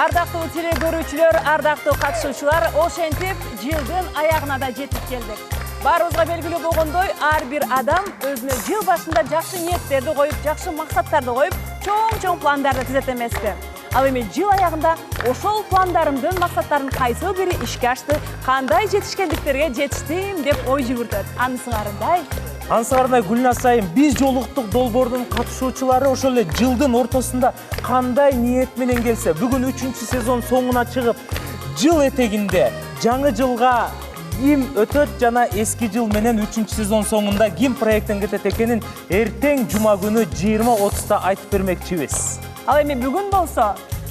Ардактуу теле көрүүчүлөр, ардактуу катышуучулар, ошентип жылдын аягына да жетип келдик. Баарыбызга белгилүү болгондой, ар бир адам өзүнө жыл башында жакшы ниеттерди коюп, жакшы максаттарды коюп, чоң пландарды түзөт эмеспи? Ал эми жыл аягында ошол пландарымдын максаттарынын кайсы бири ишке ашты, кандай жетишкендиктерге жетиштим деп ой жүгүртөт. Ансыңарындай Гүлназ айым, биз жолуктук долбоордун катышуучулары ошол эле жылдын ортосунда кандай ниет менен келсе, бүгүн 3-чү сезон соңуна чыгып, жыл этегинде жаңы жылга ким өтөт жана эски жыл менен 3-чү сезон соңунда ким проекттен кетет экенин эртең жума күнү 20:30 айтып бермекчибиз. Ал эми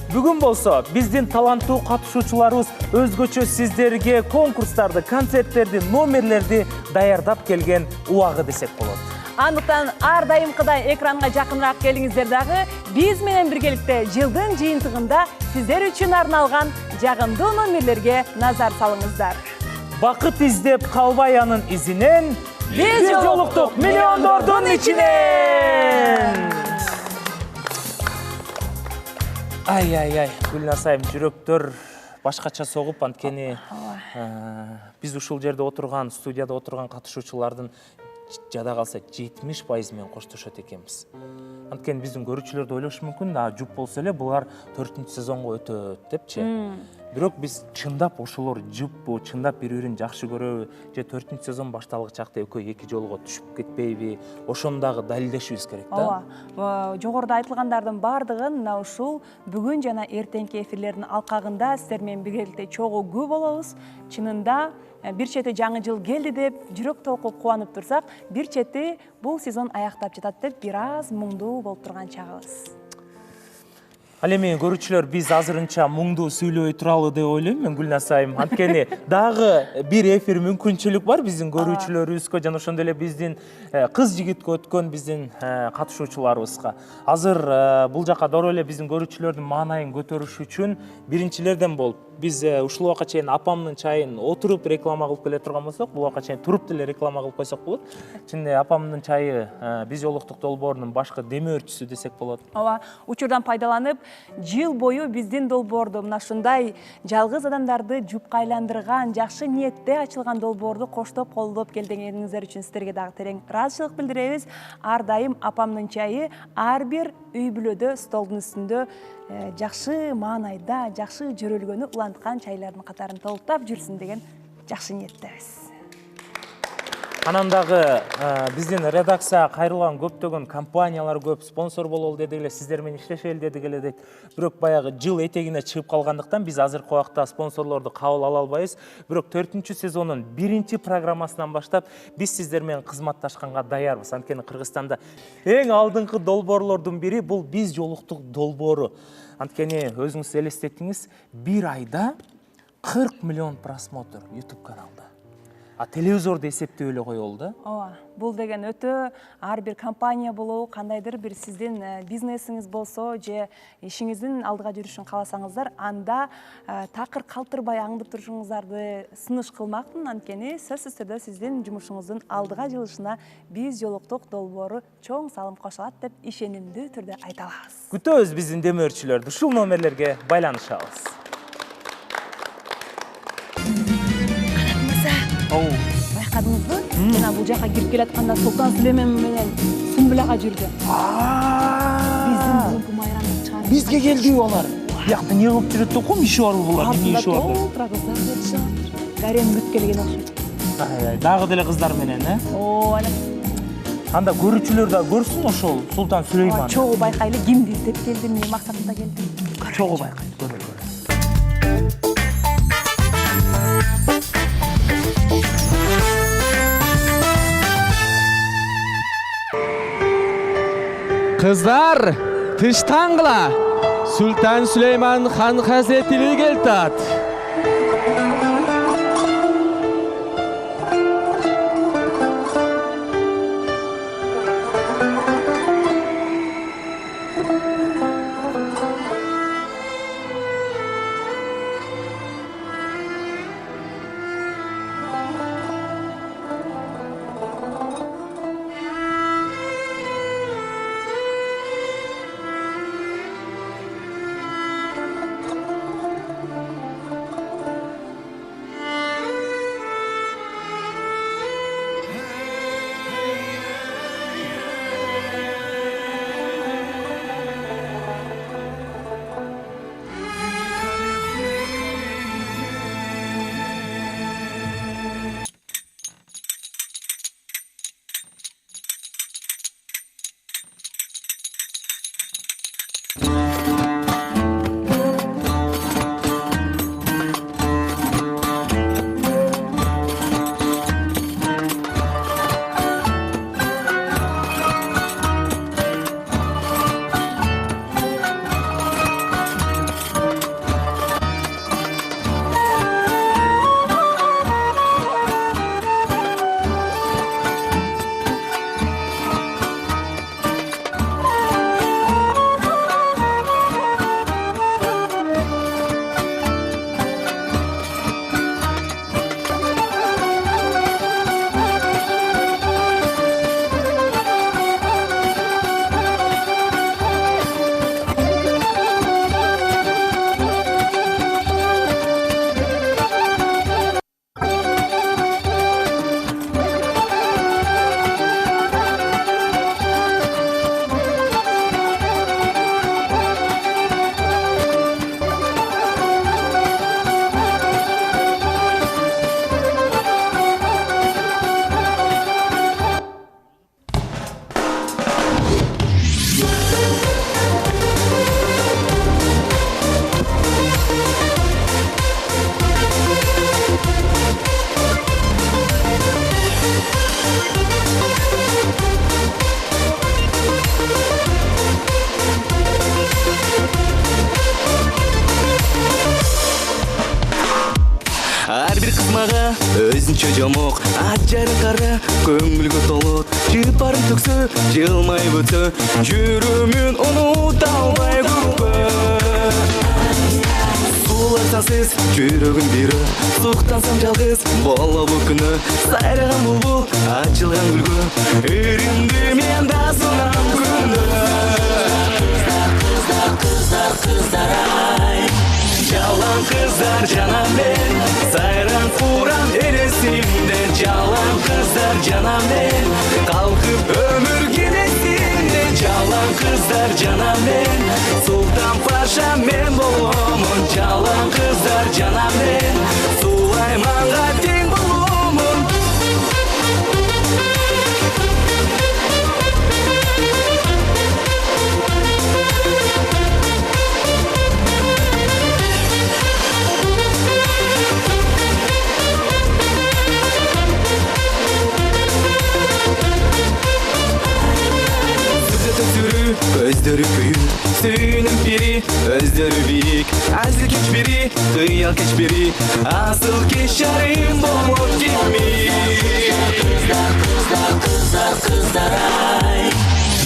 Бүгүн болсо биздин таланттуу катышуучуларыбыз өзгөчө сиздерге конкурстарды, концерттерди, номерлерди даярдап келген убагы десек болот. Андыктан ар дайымкыдай экранга жакыныраак келиңиздер дагы биз менен биргеликте жылдын жыйынтыгында сиздер үчүн арналган жагымдуу номерлерге назар салыңыздар. Бакыт издеп калбай анын изинен биз жолуктук миллиондордун ичинен. Ай, Гүлназ айым, жүрөктөр башкача согуп, анткени биз ушул жерде отурган, студияда отурган катышуучулардын жада калса 70% менен коштошот экенбиз. Анткени биздин көрүүчүлөр ойлошу мүмкүн, жуп болсо эле булар 4-чү сезонго өтөт депчи. Бирок биз чындап ошолор жуппу, чындап бири-бирин жакшы көрөбү, же 4-чү сезон башталгы чакта экөө эки жолго түшүп кетпейби? Ошону дагы далилдешибиз керек да. Жогоруда айтылгандардын бардыгын мына ушул бүгүн жана эртеңки эфирлердин алкагында сиздер менен биргеликте чогуу болобуз. Чынында бир чети жаңы жыл келди деп жүрөк толку кубанып турсак, бир чети бул сезон аяктап жатат деп бир аз муңдуу болуп турган чагыбыз. Ал эми көрүүчүлөр, биз азырынча муңдуу сүйлөбөй туралы деп ойлойм мен, Гүлназ айым. Анткени дагы бир эфир мүмкүнчүлүк бар биздин көрүүчүлөрүбүзгө жана ошондой эле биздин кыз жигитке өткөн биздин катышуучуларыбызга. Азыр бул жака доо эле биздин көрүүчүлөрдүн маанайын көтөрүш үчүн биринчилерден болуп биз ушул убакка чейин апамдын чайын отуруп реклама кылып келе турган болсок, бул убакка чейин туруп деле реклама кылып койсок болот. Чынында апамдын чайы биз жолуктук долбоорунун башкы демөөрчүсү десек болот. Учурдан пайдаланып, жыл бою биздин долбоорду мына ушундай жалгыз адамдарды жупка айландырган, жакшы ниетте ачылган долбоорду коштоп колдоп келдигиңиздер үчүн сиздерге дагы терең ыраазычылык билдиребиз. Ар дайым апамдын чайы ар бир үй бүлөдө столдун үстүндө жакшы маанайда, жакшы жөрөлгөнү уланткан чайлардын катарын толуктап жүрсүн деген жакшы ниеттебиз. Анан дагы биздин редакцияга кайрылган көптөгөн компаниялар көп, спонсор бололу дедик эле, сиздер менен иштешели дедик эле дейт. Бирок баягы жыл этегине чыгып калгандыктан биз азыркы убакта спонсорлорду кабыл ала албайбыз. Бирок 4-чү сезондун 1-чи программасынан баштап биз сиздер менен кызматташканга даярбыз. Анткени Кыргызстанда эң алдыңкы долбоорлордун бири бул биз жолуктук долбоору. Анткени өзүңүз элестетиңиз, бир айда 40 миллион просмотр YouTube каналда. Телевизорду эсептеп эле коелу да. Бул деген өтө ар бир компания болобу, кандайдыр бир сиздин бизнесиңиз болсо, же ишиңиздин алдыга жүрүшүн кааласаңыздар, анда такыр калтырбай аңдып турушуңуздарды сунуш кылмакмын. Анткени сөзсүз түрдө сиздин жумушуңуздун алдыга жылышына биз жолуктук долбоору чоң салым кошулат деп ишенимдүү түрдө айта алабыз. Күтөбүз биздин демөөрчүлөрдү. Ушул номерлерге байланышабыз. Байкадыңызбы? Жана бул жака кирип келатканда Султан Сүлеймен менен Сүмбүл ага жүрдү. Биздин бүгүнкү майрамдык чыгар. Бизге келди алар. Биякта эмне кылып жүрөт оком, иши бар булар, эмне иши бар? Кыздар жетишет. Гарем күт келген окшойт. Дагы деле кыздар менен, Ана. Анда көрүүчүлөр да көрсүн ошол Султан Сүлейман. Чогуу байкайлы, кимди издеп келди, эмне максатында келди. Чогуу байкайлы, көрөлү. Kızlar, tıştangla Sultan Süleyman Han Hazretleri geltat. мага өзүнчө жомок ажары кара көңүлгө толот жыпарын төксө жылмай өтсө жүрөмүн унута албай көпкө сууларсаң сиз жүрөгүм бирөө суктансам жалгыз болобу күнөө сайраган булбул ачылган гүлгө эримди мен да сунам күнөө кыздар ай жалаң кыздар жанам мен сайран фурам элесимде жалаң кыздар жанам мен калкып өмүр келесимде жалаң кыздар жанам мен султан паша мен боломун жалаң кыздар жанам мен сулайманга тең боломун Көздөрү күйүү, сүйүнүм бири, өздөрү бийик, азыр кеч бири, кыял кеч бири, асыл кеч жарым болот кеми. Кыздар ай,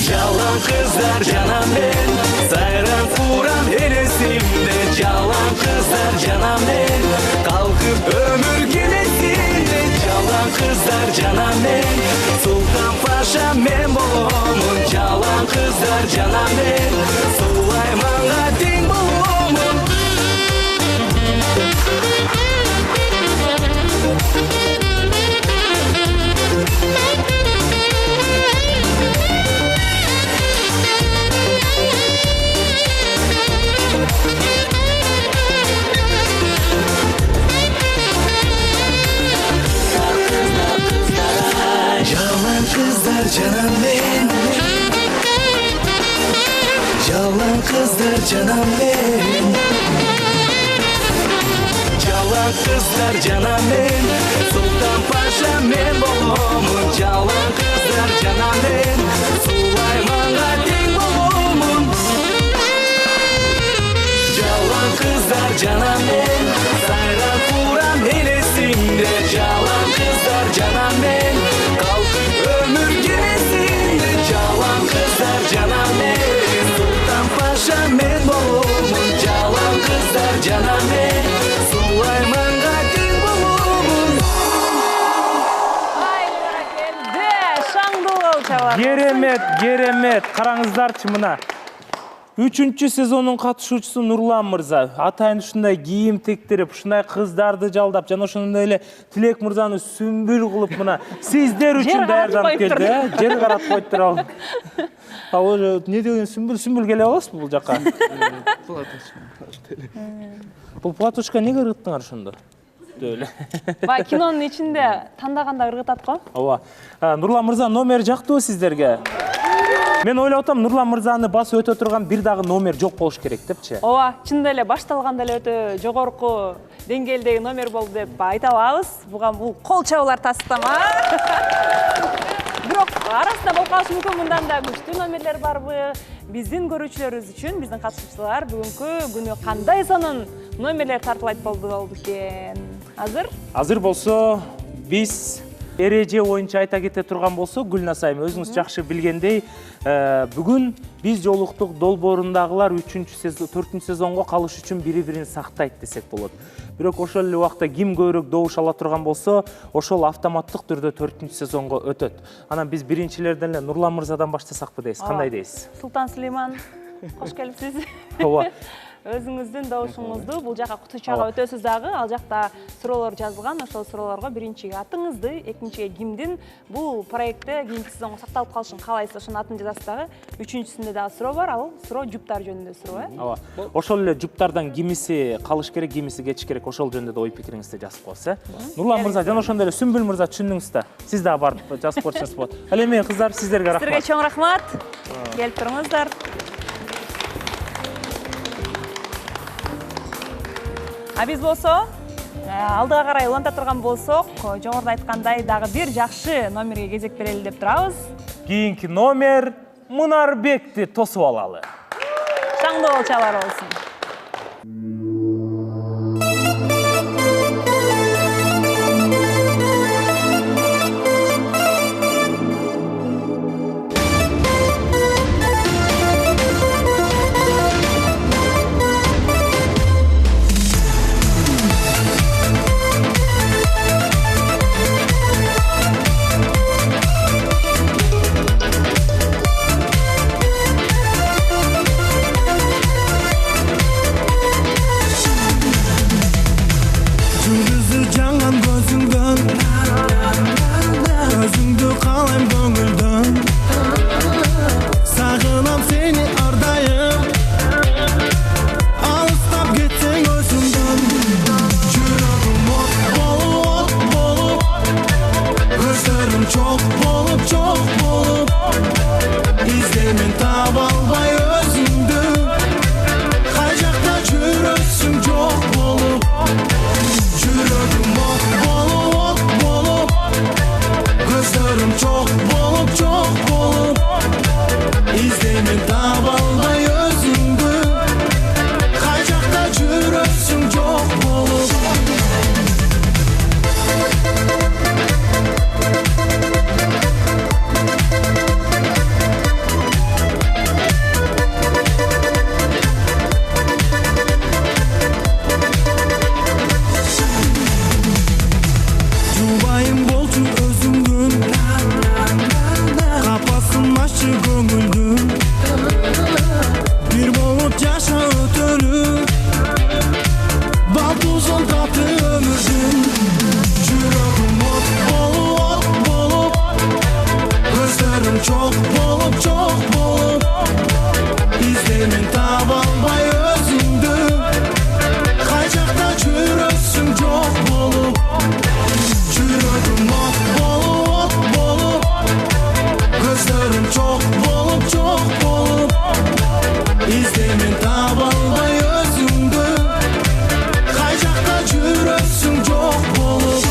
жалаң кыздар жанам мен, сайран фурам элесимде, жалаң кыздар жанам мен, калкып өмүр келесимде, жалаң кыздар жанам мен, султан паша мен боломун, жалаң кыздар жанам мен, сулайманга тең боломун. Жалаң кыздар жанам мен, жалаң кыздар жанам мен, жалаң кыздар жанам мен, султан паша мен боломун, жалаң кыздар жанам мен, сулайманга тең боломун. Жалаң кыздар жанам мен, сайран фурам элесимде, жалаң кыздар жанам мен, калкып өмүр келесимде, жалаң кыздар жанам мен, султан паша мен боломун, жалаң кыздар жанам мен, сулайманга тең боломун. Ай, баракелде, шаңды бол чабар. Керемет, караңыздарчы мына. 3-чү сезонун катышуучусу Нурлан мырза. Атайын ушундай кийим тектирип, ушундай кыздарды жалдап, жана ошондой эле Тилек мырзаны сүмбүл кылып мына сиздер үчүн даярданып келди, жер каратып коюптур ал. Ал не деген сүмбүл келе аласызбы бул жакка? Бул платочка неге ыргыттыңар ошондо? Эле. Бай кинонун ичинде тандаганда ыргытат го. Ооба. Нурлан мырза номер жактыбы сиздерге? Мен ойлоп атам, Нурлан мырзаны басып өтө турган бир дагы номер жок болуш керек депчи. Ооба, чындап эле башталганда эле өтө жогорку деңгээлдеги номер болду деп айта алабыз. Бул кол чабуулар тастама. Бирок арасында болуп калышы мүмкүн, мындан да күчтүү номерлер барбы? Биздин көрүүчүлөрүбүз үчүн, биздин катышуучулар бүгүнкү күнү кандай сонун номерлер тартылайт болду экен? Азыр болсо биз эреже боюнча айта кете турган болсо, Гүлназ айым өзүңүз жакшы билгендей, бүгүн биз жолуктук долбоорундагылар 4-чү сезонго калыш үчүн бири-бирин сактайт десек болот. Бирок ошол эле убакта ким көбүрөөк добуш ала турган болсо, ошол автоматтык түрдө 4-чү сезонго өтөт. Анан биз биринчилерден эле Нурлан мырзадан баштасакпы дейсиз? Кандай дейсиз? Султан Сулейман, кош келипсиз. Ооба. Өзүңүздүн добушуңузду бул жака кутучага өтөсүз дагы. Ал жакта суроолор жазылган. Ошол суроолорго биринчиге атыңызды, экинчиге кимдин бул проектте кийинки сезонго сакталып калышын каалайсыз, ошонун атын жазасыз дагы. Үчүнчүсүндө дагы суроо бар. Ал суроо жуптар жөнүндө суроо, Ооба. Ошол эле жуптардан кимиси калыш керек, кимиси кетиш керек, ошол жөнүндө да ой пикириңизди жазып коесуз, Нурлан мырза жана ошондой эле Сүмбүл мырза түшүндүңүз да. Сиз дагы барып жазып көрсөңүз болот. Ал эми кыздар, сиздерге рахмат. Сиздерге чоң рахмат. Келип туруңуздар. А биз болсо, алдыга карай уланта турган болсок, жогоруда айткандай дагы бир жакшы номерге кезек берели деп турабыз. Кийинки номер Мунарбекти тосуп алалы. Шаңды бол чабар болсун. Көзі жаңған көзіңдің, өзіңді қалайм көңілдің. Сағынам сені ардайым, алыстап кетсең өзіңдің. Жүрегім от болып, көздерім çok болып, іздеймін таба албай өзіңді. Қай жақта жүресің жоқ болып. Жүрегім от болып, көздерім çok болып, іздеймін таба албай өзіңді. Қай жақта жүресің жоқ болып. Жұбайым болсын өзіңдің, қапасын ашы көңілдің. Bir болып жаша өтөліп, балтузын тапты өмірдің. Жүрегім от болып, көздерім çok болып, іздеймін таба албай өзіңді. Қай жақта жүресің жоқ болып. Жүрегім от болып, көздерім çok болып, іздеймін таба албай өзіңді. Қай жақта жүресің жоқ болып.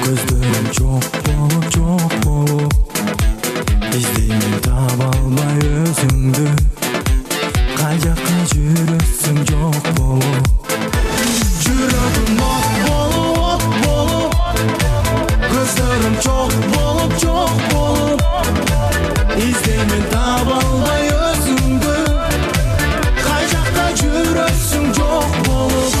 Көздерім çok болып, іздеймін таба албай өзіңді. Қай жаққа жүресің жоқ болып. Жүрегім от болып, көздерім çok болып, іздеймін таба албай өзіңді. Қай жақта жүресің жоқ болып.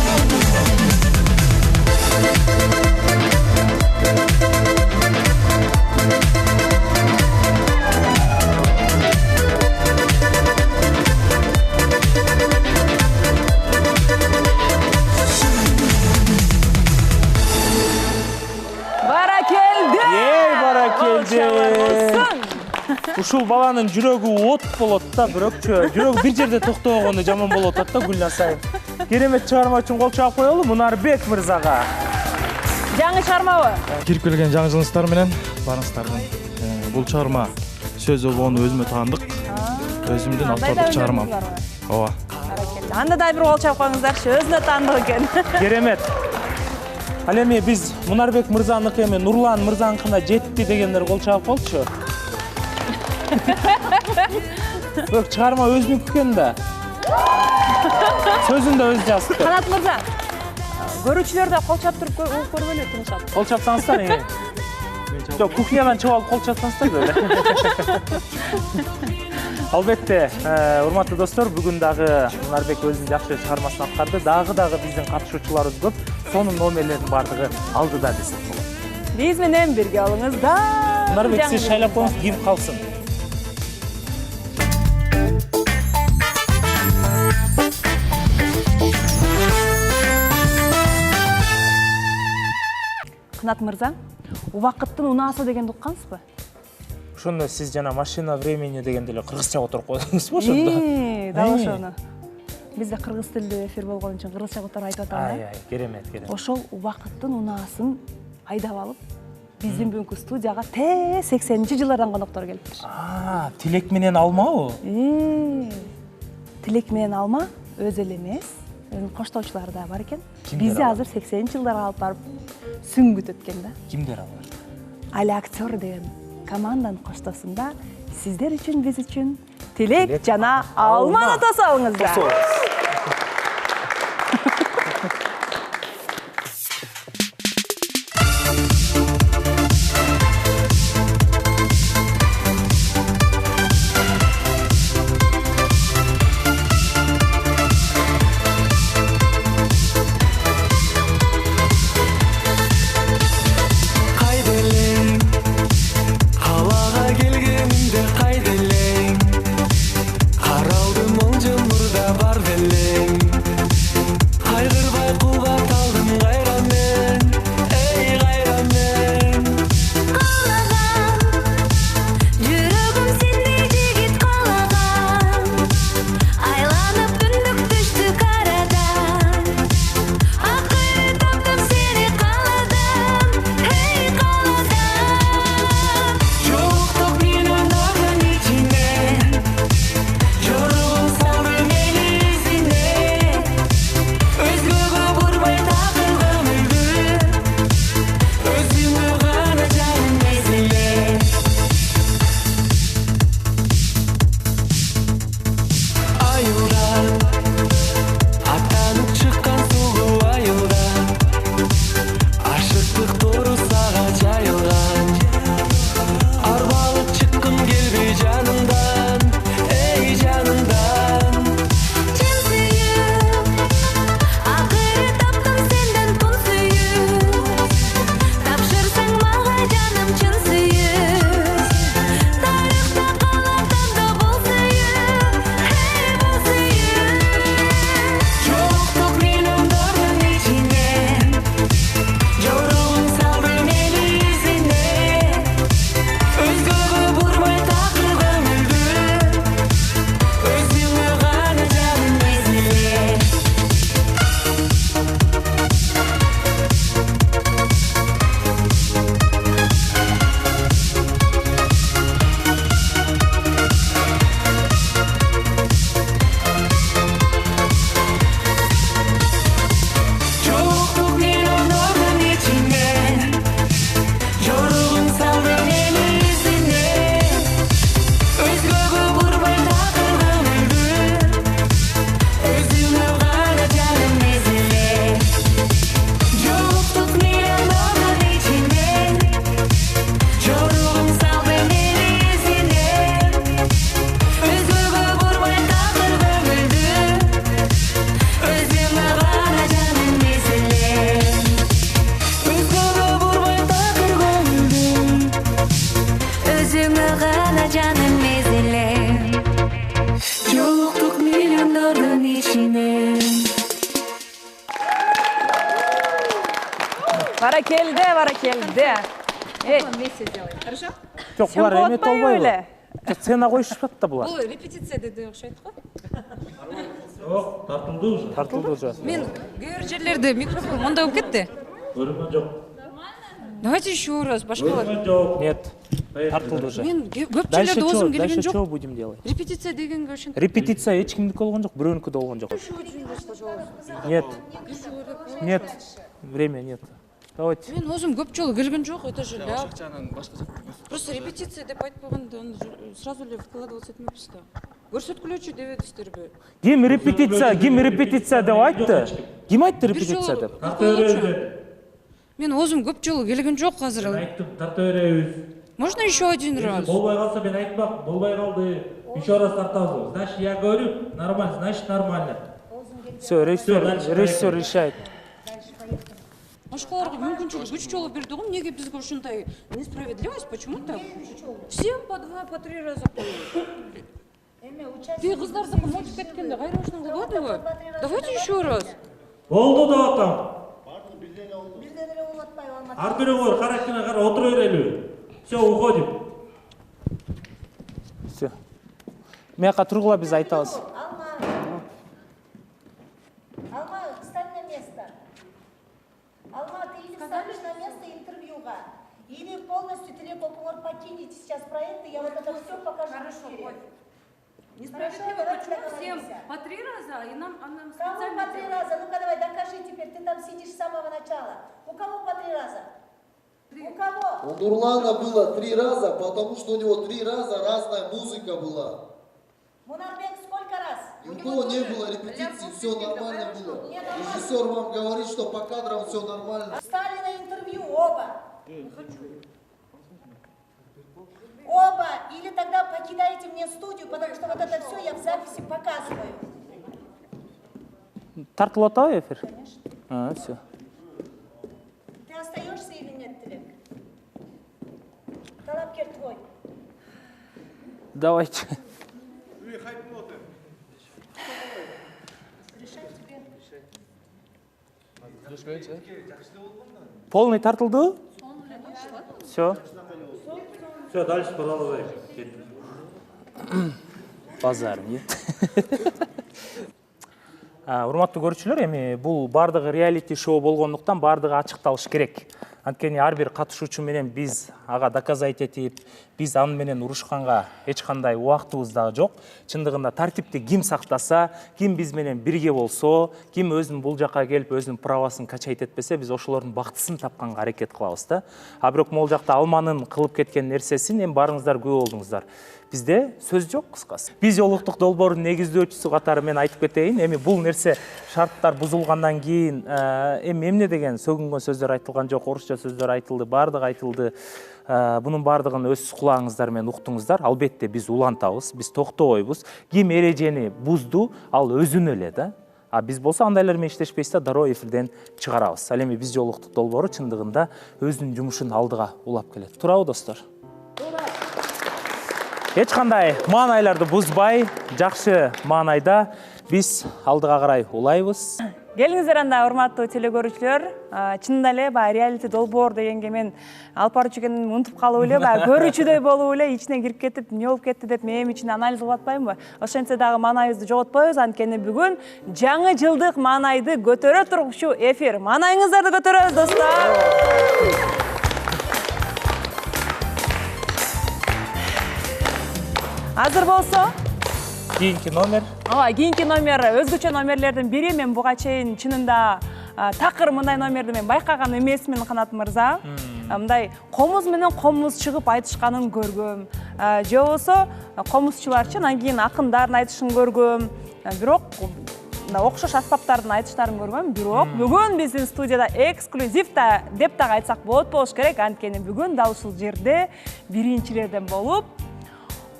Баракелді! Баракелді! Болсын! Ушул баланын жүрөгү от болот да, бирокчу жүрөгү бир жерде токтогону жаман болот да, Гүлназ айым. Керемет чыгарма үчүн кол чаап коелу Мунарбек мырзага. Жаңы чыгармабы? Кирип келген жаңы жылыңыздар менен барыңыздардын. Бул чыгарма сөз болгону өзүмө таандык. Өзүмдүн автордук чыгармам. Ооба. Баракелді. Анда да бир кол чаап коюңуздарчы, өзүнө таандык экен. Керемет. Ал эми биз Мунарбек мырзаныкы эми Нурлан мырзаныкына жетти дегендер кол чаап болчу. Бирок чыгарма өзүнүкү экен да. Сөзүн да өзү жазды. Канат мырза, көрүүчүлөр да кол чаап туруп көрбөлү тынышат. Кол чапсаңыздар, Жок, кухнядан чыгып алып кол чапсаңыздар беле. Албетте, урматтуу достор, бүгүн дагы Мунарбек өзүнүн жакшы чыгармасын аткарды. Дагы биздин катышуучуларыбыз көп. Сонун номерлердин бардыгы алдыда десек болот. Биз менен бирге алыңыз да. Мунарбек, сиз шайлап коюңуз, ким калсын? Канат мырза, убакыттын унаасы дегенди уккансызбы? Ошону сиз жана машина времени дегенде эле кыргызча отуруп койдуңузбу ошондо? Дал ошону. Бизде кыргыз тилдүү эфир болгон үчүн кыргызча отуруп айтып атам. Керемет. Ошол убакыттын унаасын айдап алып, биздин бүгүнкү студияга те 80-жылдардан коноктор келиптир. Тилек менен алмабы? Тилек менен алма өзү эле эмес, коштоочулары да бар экен. Бизди азыр 80-жылдарга алып барып сүңгүт өткөн да. Кимдер алар? Али актер деген команданын коштосунда сиздер үчүн, биз үчүн Тилек жана Алманы тособуңуздар. Баракелде. Вместе сделаем, хорошо? Жоқ, бұлар әмет олбай. Сцена қойшып жатты бұлар. Бұл репетиция деді ұқсайды ғой? Жоқ, тартылды уже. Тартылды уже. Мен гөр жерлерді микрофон мұнда болып кетті. Көрінген жоқ. Давайте еще раз, башқалар. Көрінген жоқ. Нет, тартылды уже. Мен көп жерлерді өзім келген Дальше жоқ. что будем делать? Репетиция дегенге үшін. Репетиция ешкімдікі болған жоқ, біреуінікі де болған жоқ. Нет. Нет. Время нет. Давайте. Мен өзім көп жолы келген жоқ, это же ляп. Просто репетиция деп айтып қойғанда сразу ли вкладываться етмеппіз да. Көрсеткілеуші деп едістер бе. Кім репетиция деп айтты? Кім айтты репетиция деп? Мен өзім көп жолы келген жоқ қазір. Айттым, тарта береміз. Можно еще один раз? Болбай қалса мен айтпақ, болбай қалды. Еще раз тартамыз. Значит, я говорю, нормально, значит, нормально. Все, режиссер решает. Башқаларға мүмкіншілік 3 жолы берді ғой, неге бізге ушындай несправедливость, почему так? Всем по 2, по 3 раза қойып. Ты қыздарды қымылтып кеткенде қайрашының қылады ғой. Давайте еще раз. Болды да атам. Артуре ғой, қарақшына қара, отыра берелі. Все, уходим. Все. Мен жаққа тұрғыла біз айтамыз. Алма, встань на место. Алма, ты или встанешь на место интервьюга, или полностью Телекопор покинете сейчас проекты, я вот это все покажу. Хорошо, несправедливо, почему всем по 3 раза, и нам Кому по 3 раза? Ну-ка давай, докажи теперь, ты там сидишь с самого начала. У кого по 3 раза? У кого? У Нурлана было 3 раза, потому что у него 3 раза разная музыка была. Мунарбек сколько раз? Никого не было репетиции, все нормально было. Режиссер вам говорит, что по кадрам все нормально. Встали на интервью оба. Оба. Или тогда покидаете мне студию, потому что вот это все я в записи показываю. Тартылып атабы эфир? Конечно. Все. Ты остаешься или нет, Тилек? Талапкер твой. Давайте. Полный тартылды? Все. Все, дальше продолжай. Базар нет. Урматтуу көрүүчүлөр, эми бул бардыгы реалити шоу болгондуктан бардыгы ачыкталыш керек. Анткени ар бир катышуучу менен биз ага доказать этип, биз аны менен урушканга эч кандай убактыбыз дагы жок. Чындыгында тартипти ким сактаса, ким биз менен бирге болсо, ким өзүн бул жака келип өзүнүн правасын качайт этпесе, биз ошолордун бактысын тапканга аракет кылабыз да. А бирок могул жакта Алманын кылып кеткен нерсесин эми барыңыздар күбө болдуңуздар. Бизде сөз жок кыскасы. Биз улуттук долбоордун негиздөөчүсү катары мен айтып кетейин. Эми бул нерсе шарттар бузулгандан кийин эми эмне деген сөгүнгөн сөздөр айтылган жок, орусча сөздөр айтылды, бардыгы айтылды. Bunun бардыгын өз кулағыңыздар менен уктуңуздар. Албетте биз улантабыз, биз токтобойбуз. Ким эрежени бузду, ал өзүнө эле да. А биз болсо андайлар менен иштешпейбиз да, дароо эфирден чыгарабыз. Ал эми биз жолуктук долбоору чындыгында өзүнүн жумушун алдыга улап келет. Туурабы достор? Эч кандай маанайларды бузбай, жакшы маанайда биз алдыга карай улайбыз. Келиңиздер анда, урматтуу телекөрүүчүлөр. Чынында эле баягы реалити долбоор дегенге мен алып барчу экенин унутуп калып эле, баягы көрүүчүдөй болуп эле ичине кирип кетип, эмне болуп кетти деп мен ичине анализ кылып атпаймынбы? Ошентсе дагы маанайыбызды жоготпойбуз, анткени бүгүн жаңы жылдык маанайды көтөрө тургучу эфир. Маанайыңыздарды көтөрөбүз, достор. Азыр болсо Кийинки номер. Кийинки номер өзгөчө номерлердин бири. Мен буга чейин чынында такыр мындай номерди мен байкаган эмесмин, Канат мырза. Мындай комуз менен комуз чыгып айтышканын көргөм. Же болсо комузчуларчы анан кийин акындардын айтышын көргөм. Бирок окшош аспаптардын айтыштарын көргөм. Бирок бүгүн биздин студияда эксклюзив деп дагы айтсак болот керек. Анткени бүгүн дал ушул жерде биринчилерден болуп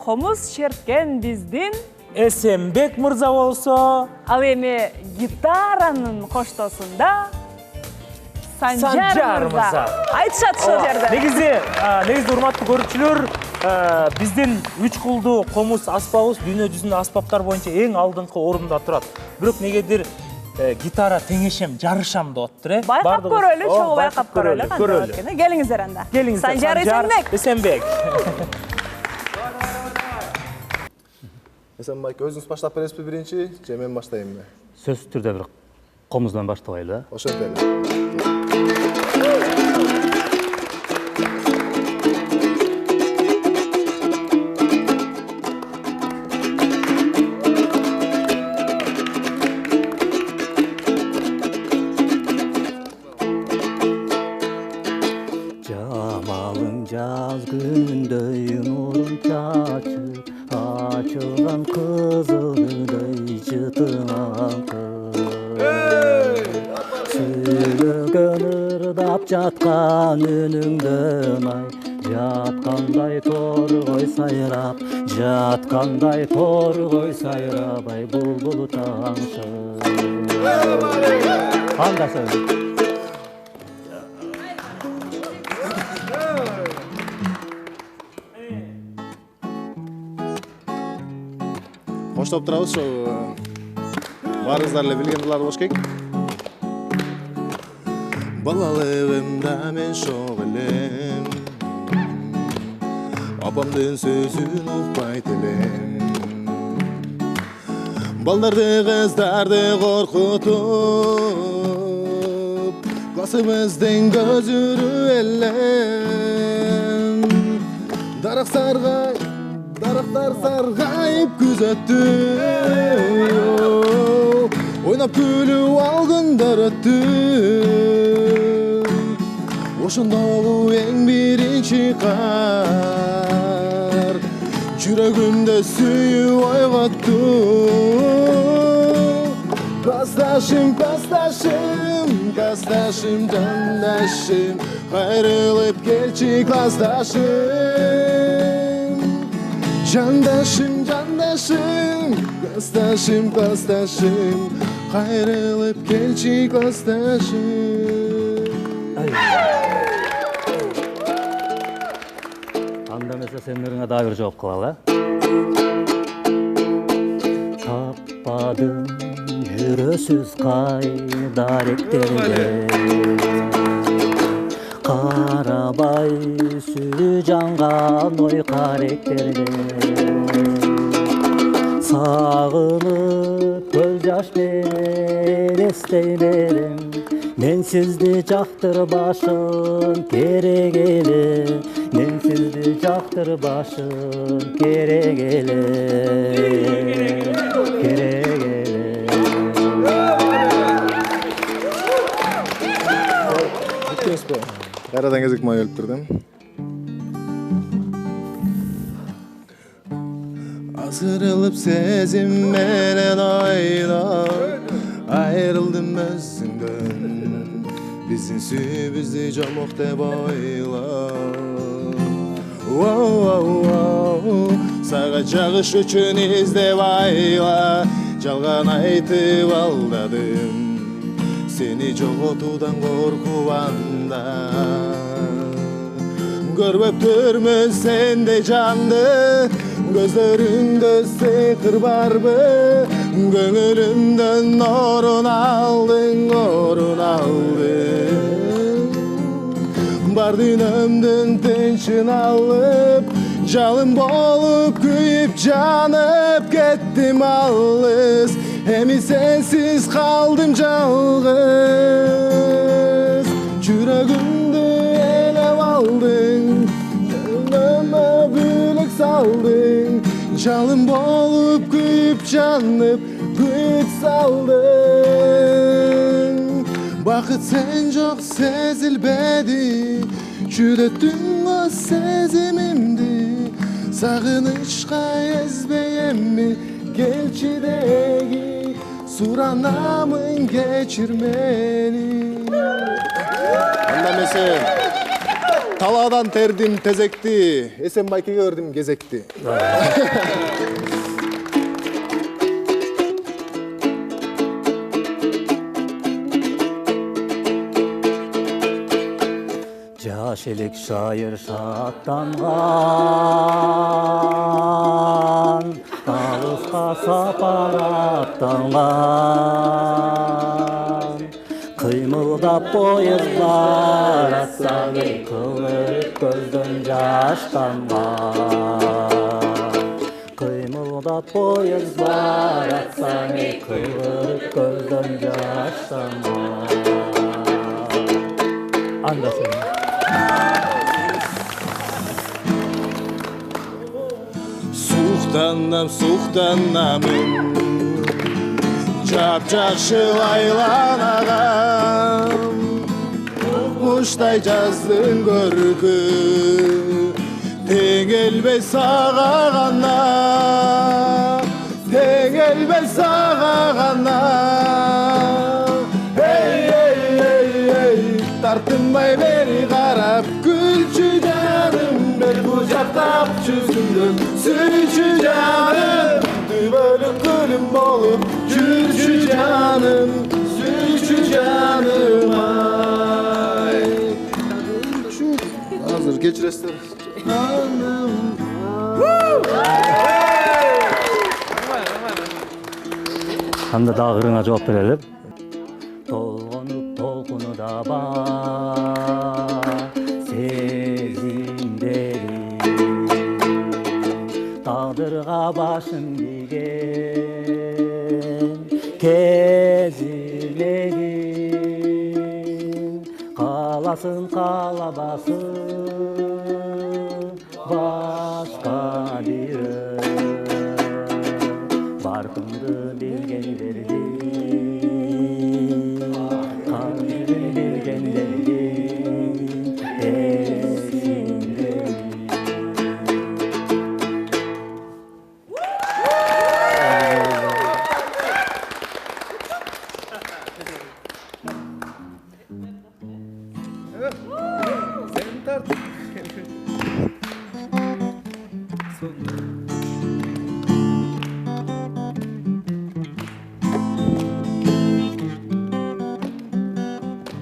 комуз черткен биздин Эсенбек мырза болсо, ал эми гитаранын коштосунда Санжар мырза айтышат ошол жерде. Негизи урматтуу көрүүчүлөр, биздин 3 кулдуу комуз аспабыбыз дүйнө жүзүндө аспаптар боюнча эң алдыңкы орунда турат. Бирок негедир гитара теңешем, жарышам деп атыптыр. Байкап көрөлү, чогуу байкап көрөлү. Келиңиздер анда. Санжар Эсенбек. Эсенбек, өзүңүз баштап бересизби биринчи, же мен баштайынбы? Сөзсүз түрдө бир комуздан баштабайлы. Ошентели. Жамалың жаз күндөй нурун чачып, açılan kızılday çıtınan Sülügün ırdap jatkan önüngden ay Jatkanday torgoy sayrap Jatkanday torgoy sayrap Ay bulbul taңшы Anda söyle Коштоп турабыз, ошо баарыңыздар эле билгендиларды болуш керек. Балалыгымда мен шок элем, апамдын сөзүн укпайт элем. Балдарды кыздарды коркутуп, классыбыздын көзүрү элем. Дарактар саргайып күзөттү, ойнап күлүп алгындар өттү. Ошондогу эң биринчи кар, жүрөгүмдө сүйүп ойготтум. Классташым, классташым, классташым, жандашым, кайрылып келчи классташым. Жандашым, жандашым, классташым, классташым, кайрылып келчи классташым. Анда эмесе сендерге дагы бир жооп кылалы. Таппадым жүрөсүз кайда ректерге, карабай сүйүү жанган ой каректерге. Сагынып көл жаш менен эстей берем, мен сизди жактырбашым керек эле, мен сизди жактырбашым керек эле, керек эле. Кайрадан кезек май өлүп турдум. Азырылып сезим менен ойлоп, айрылдым өзүңдөн. Биздин сүйүүбүздү жомок деп ойлоп, сага жагыш үчүн издеп айла, жалган айтып алдадым. Seni жоготуудан коркуп анда, көрбөптүрмүн сендей жанды, көзлөрүңдө сыйкыр барбы, көңүлүмдөн орун алдың, орун алдың. Бар дүйнөмдүн тынчын алып, жалын болуп күйүп жанып кеттим алыс. Эми сенсиz kaldım жалгыз. Жүрөгүмдү элеп алдың, гönlüme бүлөк салдың. Жалын болуп күйүп жанып күйүк салдың. Бакыт сен жок сезилбеди, жүдөттүң о сезимимди. Сагынычка эзбейемми келчидеги, суранамын кечир мени. Анда эмесе талаадан тердим тезекти, Эсенбайкеге өрдүм кезекти. Жаш элек шайыр шаттанган, алыска сапар аттанган. Кыймылдап поезд баратса, кылырып көздөн жаш тамган. Кыймылдап поезд баратса, кылырып көздөн жаш тамган. Анда сен. Суктанамын, жап-жакшы айланагам. Куштай жаздын көркү, тең келбей сага гана, тең келбей сага гана. Тартынбай бери карап, күлчү жаным, бер кучактап жүзүмдөн сүйчү жаным. Түбөлүк күлүм болуп жүрчү жаным, сүйчү жаным ай. Азыр кечиресиздер. Анда дагырыңа жооп берели. Толгонуп толкуну да бар сезимдери, тагдырга башын ийген кезилерим. Каласын каалабасын башка бири, баркымды билгендерди,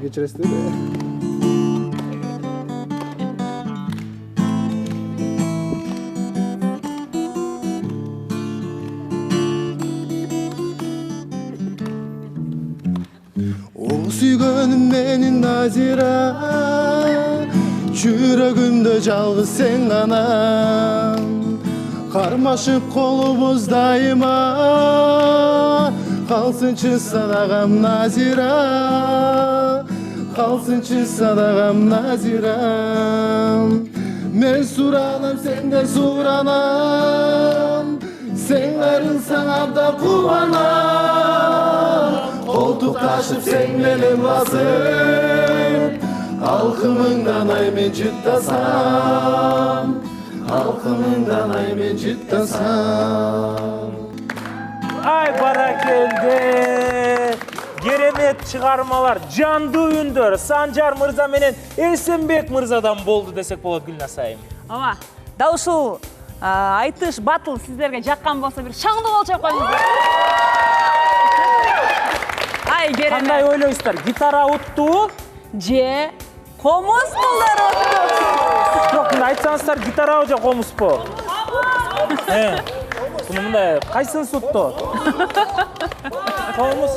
кечиресиздер. О сүйгөнүм менин Назира, жүрөгүмдө жалгыз сен гана. Кармашып колубуз дайыма, калсынчы садагам Назира, калсынчы садагам Назира. Мен суранам, сенден суранам, сен айрылсаң абдан кубанам. Колтукташып сен менен басып, алкымыңдан ай мен жыттасам, алкымыңдан ай мен жыттасам. Ай баракелде. Керемет чыгармалар, жандуу үндөр Санжар мырза менен Эсенбек мырзадан болду десек болот, Гүлназ айым. Ооба, дал ушул айтыш батыл сиздерге жаккан болсо бир шаңды кол чап коюңуздар. Ай, керемет. Кандай ойлойсуздар? Гитара утту же комуз кулдар утту? Жок, мындай айтсаңыздар, гитара же комузбу? Мындай кайсынысы утту? Комуз.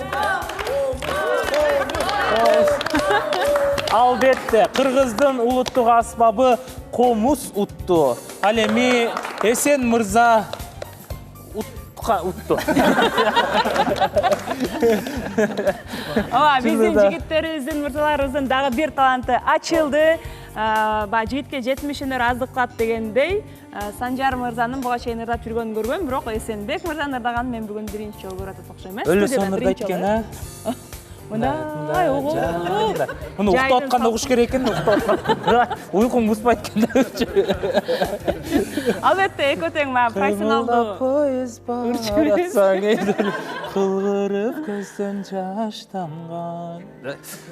Албетте, кыргыздын улуттук аспабы комуз утту. Ал эми Эсен мырза утту. Ооба, биздин жигиттерибиздин, мырзаларыбыздын дагы бир таланты ачылды. Жигитке 70-нер аздык кылат дегендей, Санжар мырзанын буга чейин ырдап жүргөнүн көргөм, бирок Эсенбек мырзанын ырдаганын мен бүгүн биринчи жолу көрүп атат окшойм. Өлө сонурда экен, а? Мындай угу. Муну уктап атканда угуш керек экен, уйкуң буспайт экен. Албетте, экөө тең профессионалдуу кылгырып көздөн жаш тамган.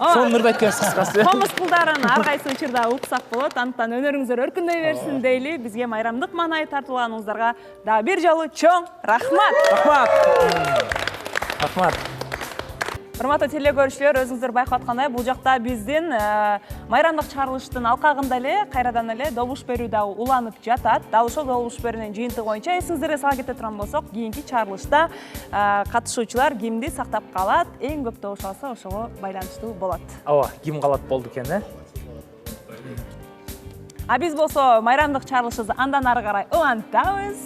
Сонун ырдайт экенсиз кыскасы. Комуз кулдарын ар кайсы учурда уксак болот. Антан өнөрүңүздөр өркүндөй берсин дейли. Бизге майрамдык маанай тартылганыңыздарга дагы бир жолу чоң рахмат. Рахмат. Урматтуу теле көрүүчүлөр, өзүңүздөр байкап аткандай, бул жакта биздин майрамдык чыгарылыштын алкагында эле кайрадан эле добуш берүү дагы уланып жатат. Дал ошол добуш берүүнүн жыйынтыгы боюнча эсиңиздерге сала кете турган болсок, кийинки чыгарылышта катышуучулар кимди сактап калат, эң көп добуш алса ошого байланыштуу болот. Ооба, ким калат болду экен, э? А биз болсо майрамдык чыгарылышыбызды андан ары карай улантабыз.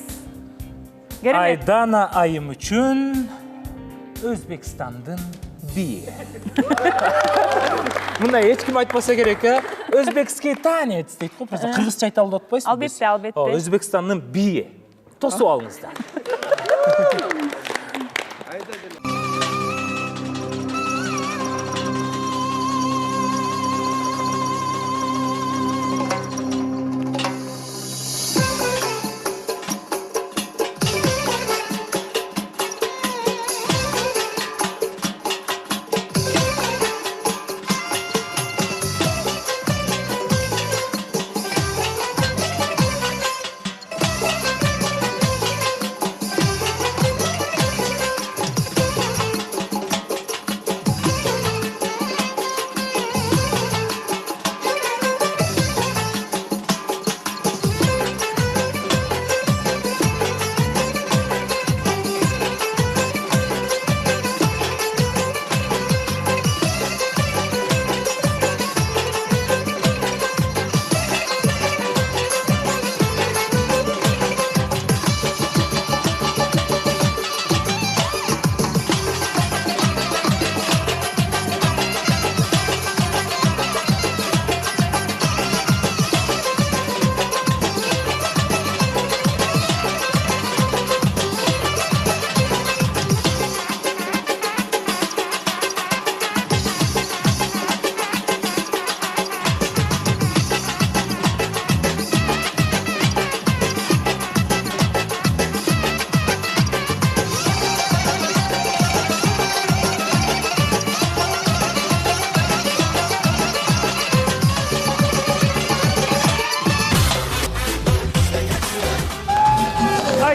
Айдана айым үчүн Өзбекстандын бии. Мындай эч ким айтпаса керек, э? Өзбекский танец дейт го, просто кыргызча айта алып атпайсызбы? Албетте, албетте. Өзбекстандын бии. Тосуп алыңыздар.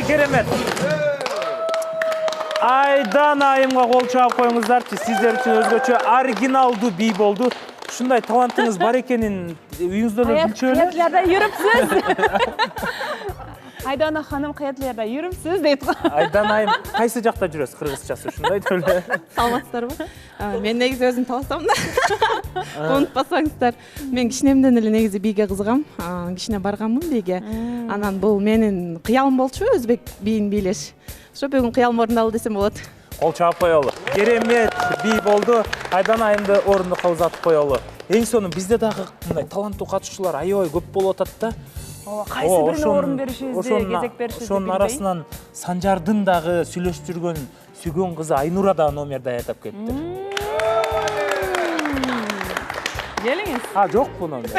Керемет. Айдан айымға қол чаап қойыңыздарчы. Сіздер үшін өзгөчө оригиналдуу бий болду. ушундай талантыңыз бар экенин үйүңүздөн эле билчү эле. Каятыларда жүрүпсүз. Айдана ханым каятыларда жүрүпсүз дейт го. Айдан айым кайсы жакта жүрөсүз кыргызчасы ушундай эле. Саламатсыздарбы? Мен негизи өзүм таласам да. Унутпасаңыздар, мен кичинемден эле негизи бийге кызыгам. Кичине барганмын бийге. Анан бул менин кыялым болчу өзбек бийин бийлеш. Ошо бүгүн кыялым орундалды десем болот. Кол чаап коелу. Керемет бий болду. Айдан айымды орундукка узатып коелу. Эң сонун бизде дагы мындай таланттуу катышуучулар аябай көп болуп атат да. Кайсы бирине орун беришибизди, кезек беришибизди. Ошонун арасынан Санжардын дагы сүйлөшүп жүргөн сүйгөн кызы Айнура да номер даярдап кетти. Келиңиз. Жок бу номер.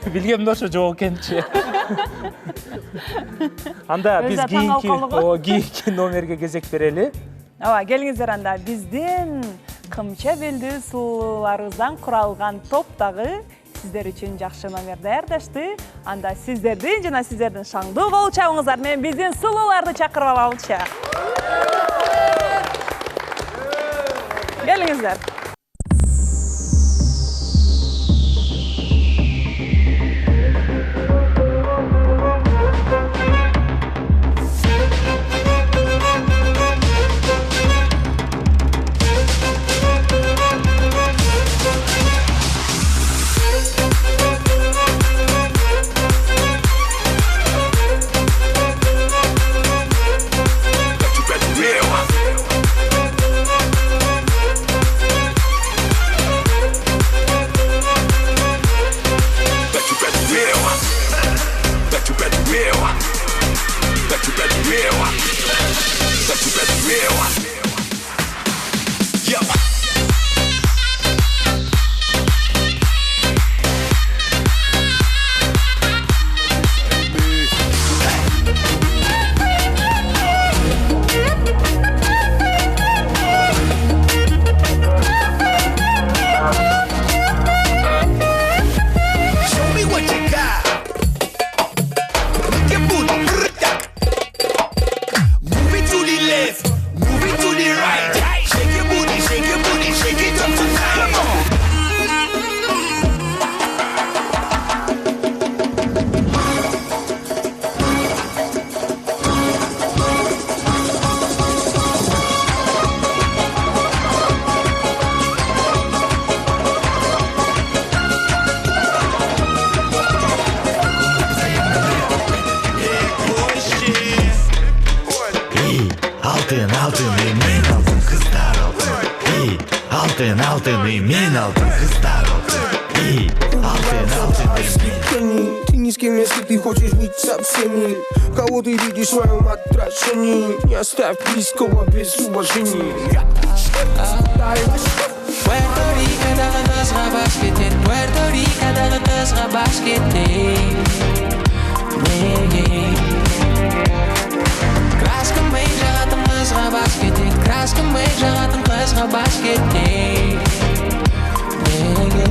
Билгемде ошо жок экенчи. Анда биз кийинки номерге кезек берели. Келиңиздер анда биздин кымча белдүү сулууларыбыздан куралган топтагы сиздер үчүн жакшы номер даярдашты. Анда сиздердин жана сиздердин шаңдуу кол чабыңыздар менен биздин сулууларды чакырып алалычы. Келиңиздер. Ты ни с кем, если ты хочешь быть со всеми. Кого ты видишь в своем отражении, не оставь близкого без уважения. Puerto Rico'дағы қызға баш кетейін. Неге? Краскамай жағатын қызға баш кетейін. Краскамай жағатын қызға баш кетейін. Неге?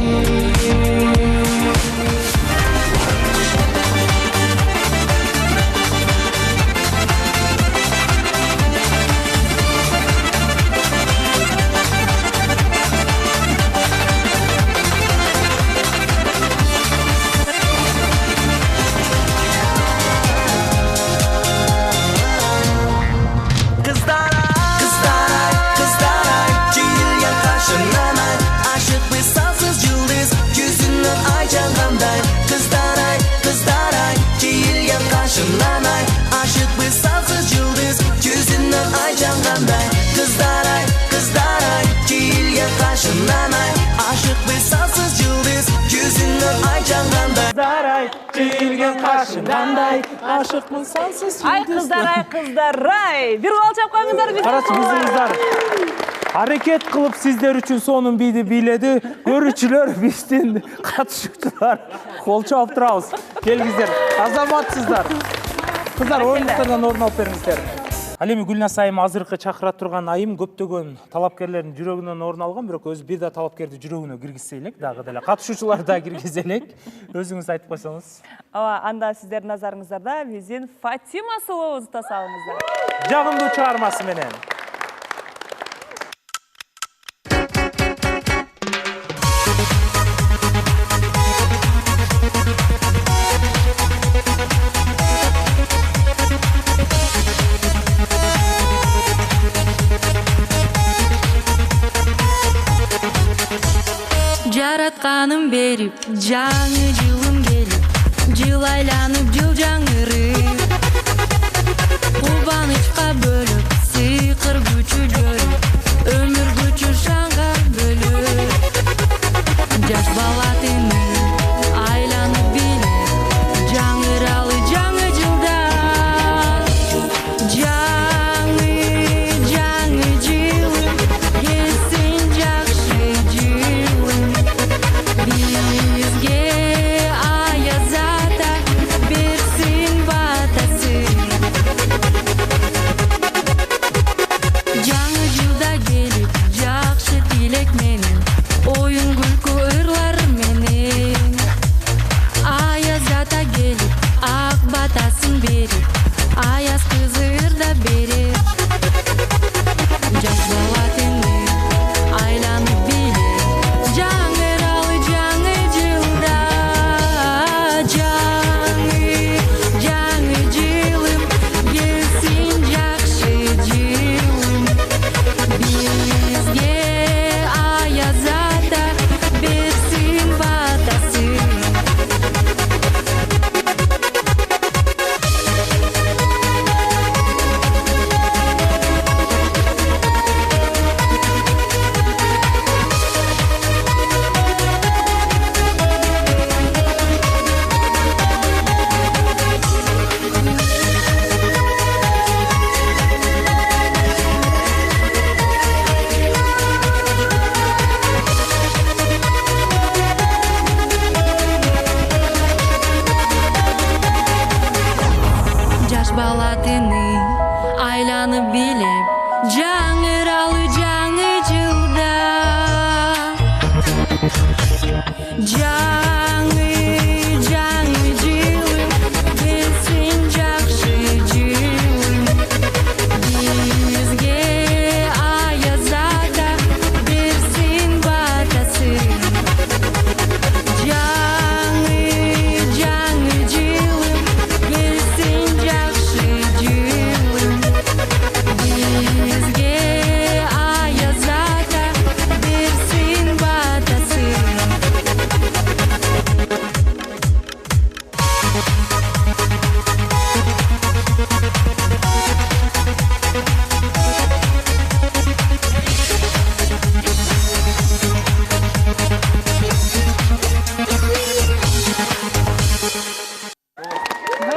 Ай кыздар, ай! Бир гол чапкаңыздар биз. Карачы кызыңыздар. Аракет кылып сиздер үчүн сонун бийди бийледи. Көрүүчүлөр, биздин катышуучулар кол чаап турабыз. Келиңиздер. Азаматсыздар. Кыздар, оюңуздардан орун алып бериңиздер. Ал эми Гүлназ айым азыркы чакыра турган айым көптөгөн талапкерлердин жүрөгүнөн орун алган, бирок өзү бир да талапкерди жүрөгүнө киргизсе элек, дагы деле катышуучулар да киргизе элек. Өзүңүз айтып койсоңуз. Анда сиздердин назарыңыздарда биздин Фатима сулуубузду тосалыңыздар. Жагымдуу чыгармасы менен. жатқаным беріп, жаңы жылым келіп, жыл айланып, жыл жаңырып, қубанышқа бөліп, сиқыр күчі көріп, өмір күчі шаңға бөліп, жаш бала тені айланып билеп, жаңыралы жаңы жылда, жаңы жылым келсін жақсы жылым, бізге аяз ата берсін батасын. Жаңы жылда келіп, жақсы тілек менен, ойын күлкі ырлар менен, аяз ата келіп, ақ батасын беріп, аяз қызыр да беріп, жас бала тені айланып билеп, жаңыралы жаңы жылда, жаңы жылым келсін жақсы жылым, бізге аяз ата берсін батасын. Жаш бала тені айланып билеп, жаңыралы жаңы жылда, жаңы жылым келсін жақсы жылым, бізге аяз ата берсін батасын. Жаңы жылым келсін жақсы жылым, бізге аяз ата берсін батасын.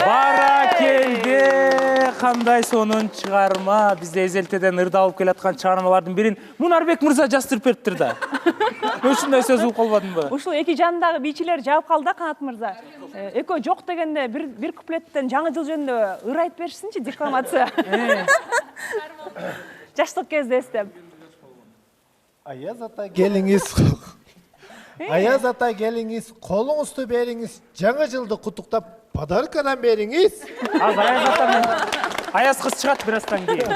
Баракелде, қандай сонун чыгарма. Бизде эзелтеден ырда алып келаткан чыгармалардын бирин Мунарбек мырза жаздырып бериптир да. Ушундай сөз угуп калбадымбы? Ушул эки жанындагы бийчилер жаап калды, Канат мырза. Экөө жок дегенде бир куплеттен жаңы жыл жөнүндө ыр айтып беришсинчи, декламация. Жаштык кезде эстеп. Аяз ата келиңиз. Аяз ата келиңиз, колуңузду бериңиз, жаңы жылды куттуктап подаркадан бериңиз. Азыр Аяз ата мен Аяз кыз чыгат бираздан кийин.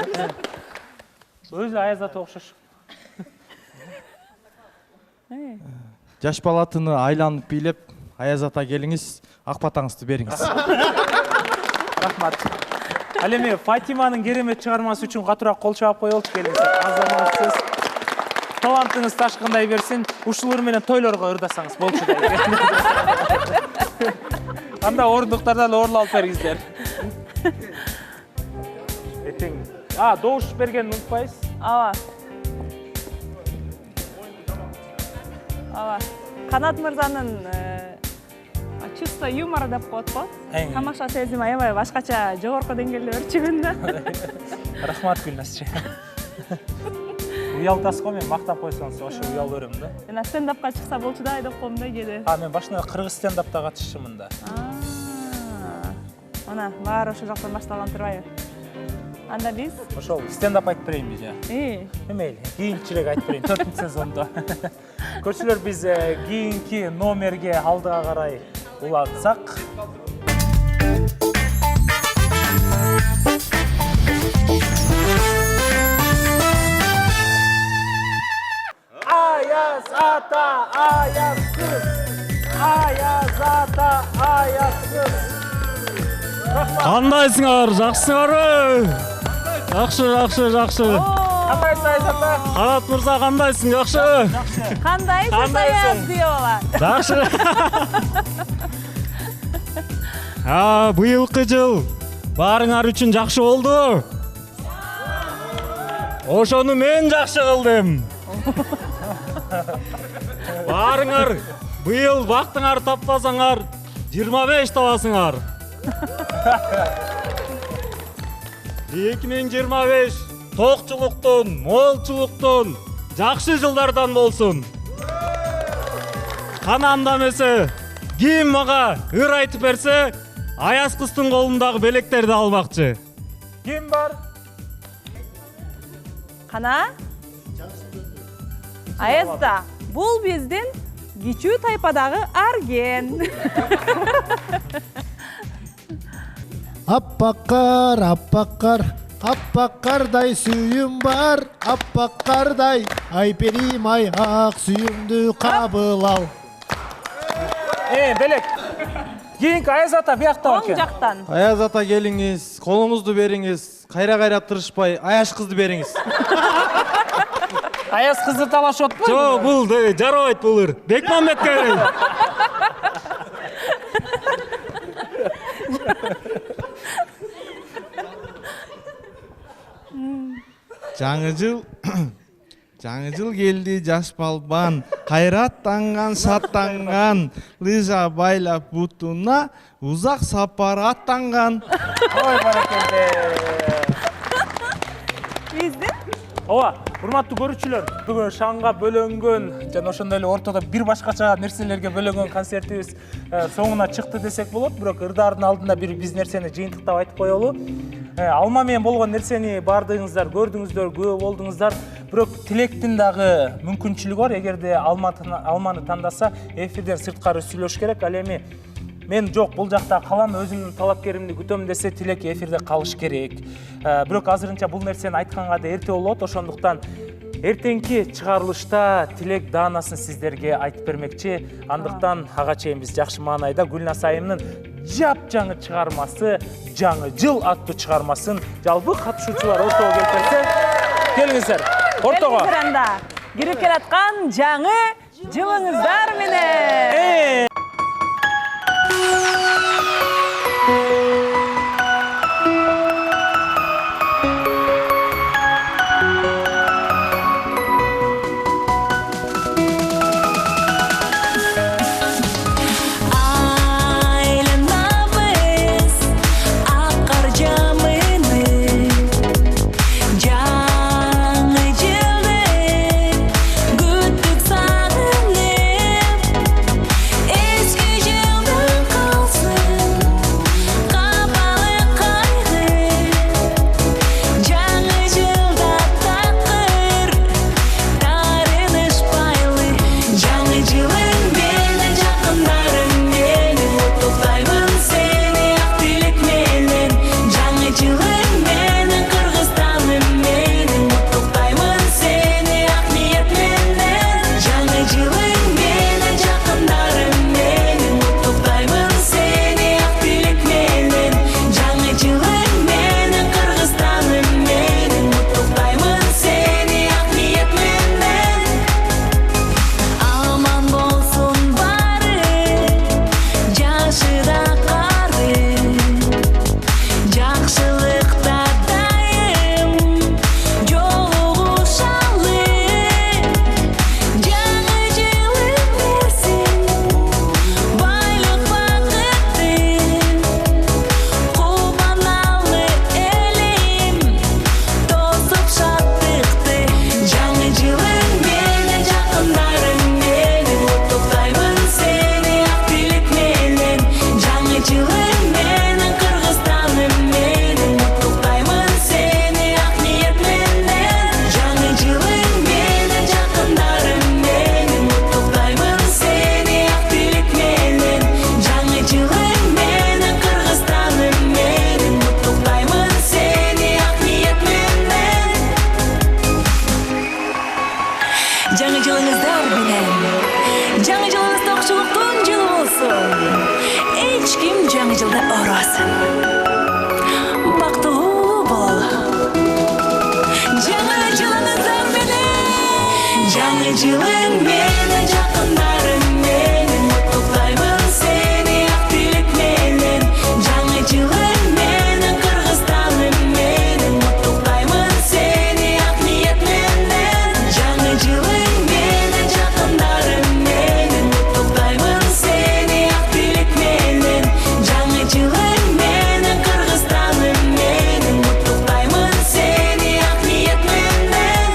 Өзү Аяз ата окшош. Жаш балатыны айланып бийлеп, Аяз ата келиңиз, ак батаңызды бериңиз. Рахмат. Ал эми Фатиманын керемет чыгармасы үчүн катуураак кол чаап коелучу келиңиздер. Азаматсыз. Талантыңыз ташкындай берсин. Ушул ыр менен тойлорго ырдасаңыз болчу да. Анда орындуктардан орун алып бергиңиздер. Этең. Добуш бергенин унутпайсыз. Ава. Канат мырзанын чувство юмора деп коет го. Тамаша сезим аябай башкача жогорку деңгээлде өрчүгүн да. Рахмат Гүлназчы. Уялтасыз го, мен мактап койсоңуз ошо уял берем да. Мен стендапка чыкса болчу да деп коем да кээде. Мен башында кыргыз стендапта катышчымын да. Мына баары ошол жактан башталган турбайбы? Анда биз ошол стендап айтып берейинби же? Мейли, кийинчерээк айтып берейин 4-сезондо. Көрчүлөр, биз кийинки номерге алдыга карай улантсак. Аяз ата, аясыз. Аяз ата, аясыз. Кандайсыңар, жакшысыңарбы? Жакшы. Кандайсың Аязат ата? Канат мырза кандайсың? Жакшы. Кандайсың Саяз Күйөбала? Жакшы. Быйылкы жыл баарыңар үчүн жакшы болду. Ошону мен жакшы кылдым. Баарыңар быйыл бактыңар таппасаңар 25 табасыңар. 2025 токчулуктун, молчулуктун, жакшы жылдардан болсун. Кана анда эмесе, ким мага ыр айтып берсе, Аяз кыздын колундагы белектерди алмакчы. Ким бар? Кана? Аязда, бул биздин кичүү тайпадагы Арген. Аппаққар, аппаққар, аппаққардай сүйім бар, аппаққардай айперим ай ақ сүйімді қабыл ал. Белек. Кийинки Аяз ата биякта Оң жактан. Аяз ата келиңиз, колуңузду бериңиз, кайра тырышпай, Аяш кызды бериңиз. Аяз кызды талашып атпайбы? Жок, бул жарабайт булыр. Бекмамбетке берейин. Жаңы жыл келди жаш балбан, кайраттанган, шаттанган, лыжа байлап бутуна, узак сапар аттанган. Ой, баракелде. Биздин? Ооба, урматтуу көрүүчүлөр, бүгүн шаңга бөлөнгөн жана ошондой эле ортодо бир башкача нерселерге бөлөнгөн концертибиз соңуна чыкты десек болот, бирок ырдаардын алдында бир биз нерсени жыйынтыктап айтып коелу. Алма менен болгон нерсени баардыгыңыздар көрдүңүздөр, күбө болдуңуздар, бирок Тилектин дагы мүмкүнчүлүгү бар. Эгерде алманы тандаса, эфирден сырткары сүйлөш керек. Ал эми мен жок, бул жакта калам, өзүмдүн талапкеримди күтөм десе, Тилек эфирде калыш керек. Бирок азырынча бул нерсени айтканга да эрте болот, ошондуктан эртеңки чыгарылышта Тилек даанасын сиздерге айтып бермекчи. Андыктан ага чейин биз жакшы маанайда Гүлназ айымдын жап-жаңы чыгармасы «Жаңы жыл» аттуу чыгармасын жалпы катышуучулар ортого келип берсе, келиңиздер. Ортого. Келиңиздер анда. Кирип келаткан жаңы жылыңыздар менен. Бактылуу бололу. Жаңы жылың жылың менен жакындарың менен куттуктаймын сени ак тилек менен жаңы жылың менен Кыргызстаным менен куттуктаймын сени ак ниет менен жаңы жылың менен жакындарың менен куттуктаймын сени ак тилек менен жаңы жылың менен Кыргызстаным менен куттуктаймын сени ак ниет менен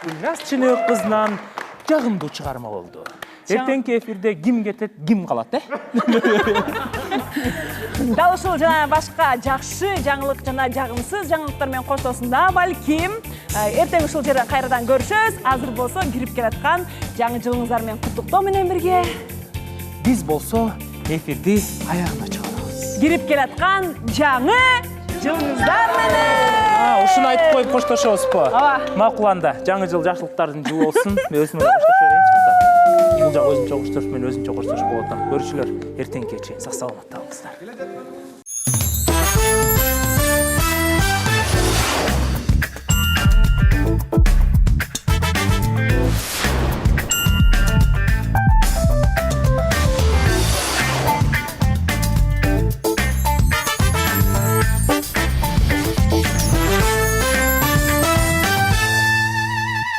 Гүлназ Чыныкызынан жагымдуу чыгарма болду. Эртеңки эфирде ким кетет, ким калат, Дал ушул жана башка жакшы жаңылык жана жагымсыз жаңылыктар менен коштосунда балким эртең ушул жерден кайрадан көрүшөбүз. Азыр болсо кирип келаткан жаңы жылыңыздар менен куттуктоо менен бирге Биз болсо эфирди аягына чыгарабыз. кирип келаткан жаңы жылыңыздар менен. Ушуну айтып коюп коштошобузбу? Ооба. Макуланда. Жаңы жыл жакшылыктардын жылы болсун. Мен өзүмө коштошо берейинчи ата. Бул жак өзүмчө коштош, мен өзүмчө коштош болот. Көрүүчүлөр, эртеңки чейин сак саламатта болуңуздар.